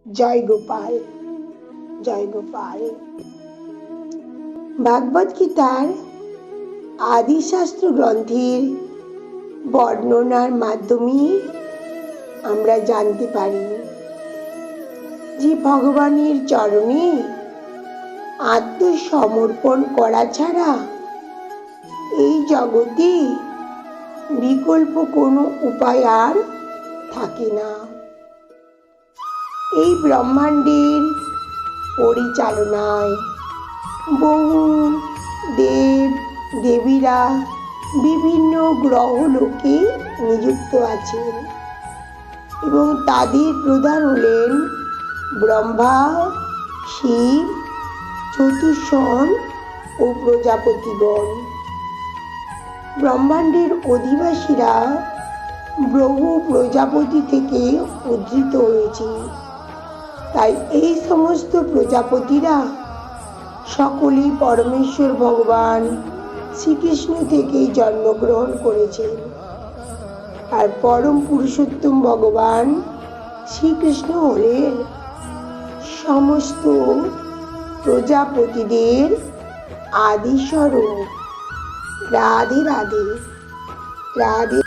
জয় গোপাল, জয় গোপাল। ভাগবত গীতার আদিশাস্ত্র গ্রন্থের বর্ণনার মাধ্যমে আমরা জানতে পারি যে ভগবানের চরণে আত্মসমর্পণ করা ছাড়া এই জগতে বিকল্প কোনো উপায় আর থাকে না। এই ব্রহ্মাণ্ডের পরিচালনায় বহু দেব দেবীরা বিভিন্ন গ্রহলোকে নিযুক্ত আছেন এবং তাদের প্রধান হলেন ব্রহ্মা, শিব, চতুষ্ষণ ও প্রজাপতিগণ। ব্রহ্মাণ্ডের অধিবাসীরা বহু প্রজাপতি থেকে উদ্ধৃত হয়েছে, তাই এই সমস্ত প্রজাপতিরা সকলেই পরমেশ্বর ভগবান শ্রীকৃষ্ণ থেকেই জন্মগ্রহণ করেছেন। আর পরম পুরুষোত্তম ভগবান শ্রীকৃষ্ণ হলেন সমস্ত প্রজাপতিদের আদি স্বরূপ। রাধে রাধে, রাধে।